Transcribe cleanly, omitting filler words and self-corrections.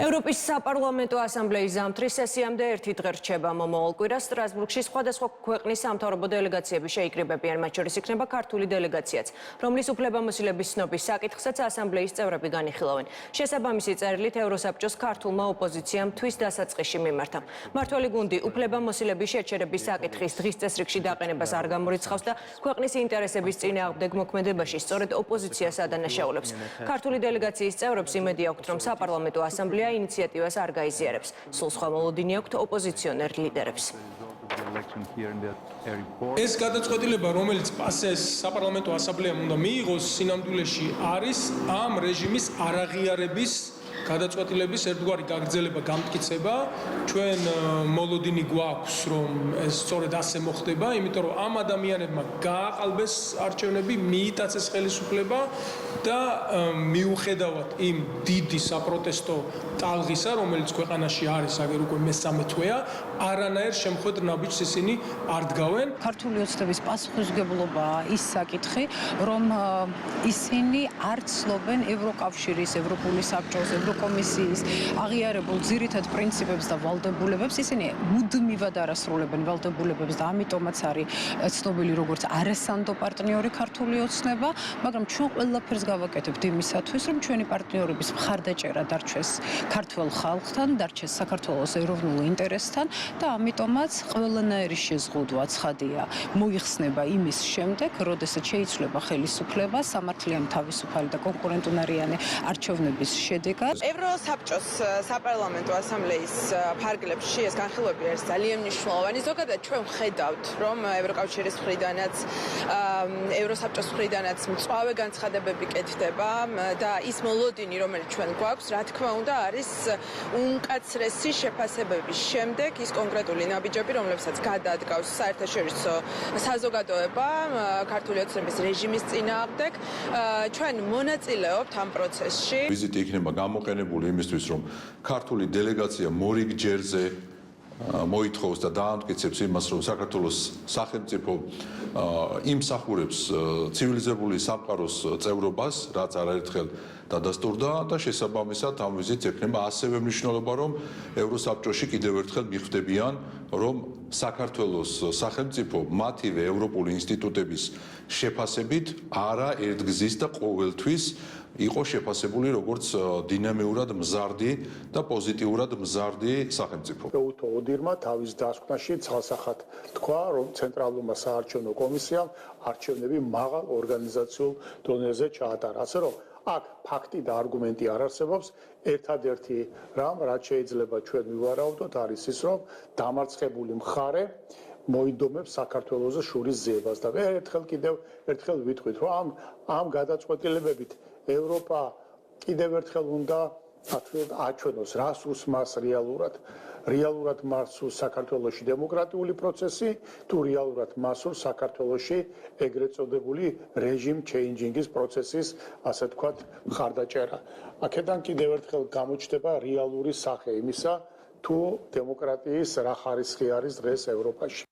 ევროპის საპარლამენტო ასამბლეის ზამთრის სესიამდე ერთი დღე რჩება მომავალ კვირას სტრასბურგში სხვადასხვა ქვეყნის სამთავრობო დელეგაციები შეიკრიბებიან, მათ შორის იქნება ქართული დელეგაციაც, რომლის უფლებამოსილების ცნობის საკითხსაც ასამბლეის წევრები განიხილავენ. შესაბამისი წერილით ევროსაბჭოს ქართულმა ოპოზიციამ თვის დასაწყისში მიმართა. მმართველი გუნდი უფლებამოსილების შეჩერების საკითხის დღის წესრიგში დაყენებას არ გამორიცხავს და ქვეყნის ინტერესების წინააღმდეგ მოქმედებაში სწორედ ოპოზიციას ადანაშაულებს. ქართული დელეგაციის წევრებს იმედი აქვთ, რომ საპარლამენტო ასამბლეა ინიციატივას არ გაიზიარებს. სულ სხვა მოლოდინი აქვთ ოპოზიციონერ ლიდერებს. ეს გადაწყვეტილება, რომელიც პასეს საპარლამენტო ასამბლეამ უნდა მიიღოს, სინამდვილეში არის ამ რეჟიმის არაღიარების გადაწყვეტილების ერთგვარი გაგრძელება, გამტკიცება. ჩვენ მოლოდინი გვაქვს, რომ ეს სწორედ ასე მოხდება, იმიტომ რომ ამ ადამიანებმა გააყალბეს არჩევნები, მიიტაცეს ხელისუფლება და მიუხედავად იმ დიდი საპროტესტო ტალღისა, რომელიც ქვეყანაში არის აგერ უკვე მესამე თვეა, არანაირ შემხვედ ნაბიჯს ისინი არ დგავენ. ქართული ოცნების პასუხისმგებლობაა ის საკითხი, რომ ისინი არ ცნობენ ევროკავშირის, ევროპული საბჭოს, ევროკომისიის აღიარებულ ძირითად პრინციპებს და ვალდებულებებს. ისინი მუდმივად არასრულებენ ვალდებულებებს და ამიტომაც არის ცნობილი როგორც არასანდო პარტნიორი ქართული ოცნება, მაგრამ ჩვენ ყველაფერს გავაკეთებთ იმისათვის, რომ ჩვენი პარტნიორების მხარდაჭერა დარჩეს ქართველ ხალხთან, დარჩეს საქართველოს ეროვნულ ინტერესთან და ამიტომაც ყველანაირი შეზღუდვა ცხადია მოიხსნება იმის შემდეგ, როდესაც შეიცვლება ხელისუფლება სამართლიანი, თავისუფალი და კონკურენტუნარიანი არჩევნების შედეგად. ევროსაბჭოს საპარლამენტო ასამბლეის ფარგლებში ეს განხილვები არის ძალიან მნიშვნელოვანი. ზოგადად ჩვენ ვხედავთ, რომ ევროკავშირის მხრიდანაც, ევროსაბჭოს მხრიდანაც მწვავე განცხადებები კეთდება და ის მოლოდინი, რომელიც ჩვენ გვაქვს, რა თქმა უნდა, არის უმკაცრესი შეფასებების შემდეგ ის კონკრეტული ნაბიჯები, რომლებსაც გადადგავს საერთაშორისო საზოგადოება ქართული ოცნების რეჟიმის წინააღმდეგ. ჩვენ მონაწილეობთ ამ პროცესში. ვიზიტი იქნება გამოყენებული იმისთვის, რომ ქართული დელეგაცია მორიგ ჯერზე მოითხოვს და დაამტკიცებს იმას, რომ საქართველოს სახელმწიფო იმსახურებს ცივილიზებული სამყაროს წევრობას, რაც არაერთხელ დადასტურდა და შესაბამისად ამ ვიზიტს ექნება ასევე მნიშვნელობა, რომ ევროსაბჭოში კიდევ ერთხელ მიხვდებიან, რომ საქართველოს სახელმწიფო მათივე ევროპული ინსტიტუტების შეფასებით არა ერთგზის და ყოველთვის იყო შეფასებული როგორც დინამიურად მზარდი და პოზიტიურად მზარდი სახელმწიფო. უთო ოდირმა თავის დასკვნაში ცალსახად თქვა, რომ ცენტრალურმა საარჩევნო კომისიამ არჩევნები მაღალ ორგანიზაციულ დონეზე ჩაატარა. ასე რომ აქ ფაქტი და არგუმენტი არ არსებობს. ერთადერთი რამ, რაც შეიძლება ჩვენ მივარაუდოთ, არის ის, რომ დამარცხებული მხარე მოინდომებს საქართველოს შურის ზეებას და კიდევ ერთხელ ვიტყვით, რომ ამ გადაწყვეტილებებით ევროპა კიდევ ერთხელ უნდა აჩვენოს, რას უსმას რეალურად მარსულს საქართველოში დემოკრატიული პროცესი, თუ რეალურად მარსულს საქართველოში ეგრეთ წოდებული რეჟიმ ჩეინჯინგის პროცესის, ასე ვთქვათ, მხარდაჭერა. აქედან კიდევ ერთხელ გამოჩნდება რეალური სახე იმისა, თუ დემოკრატიის რა ხარისხი არის დღეს ევროპაში.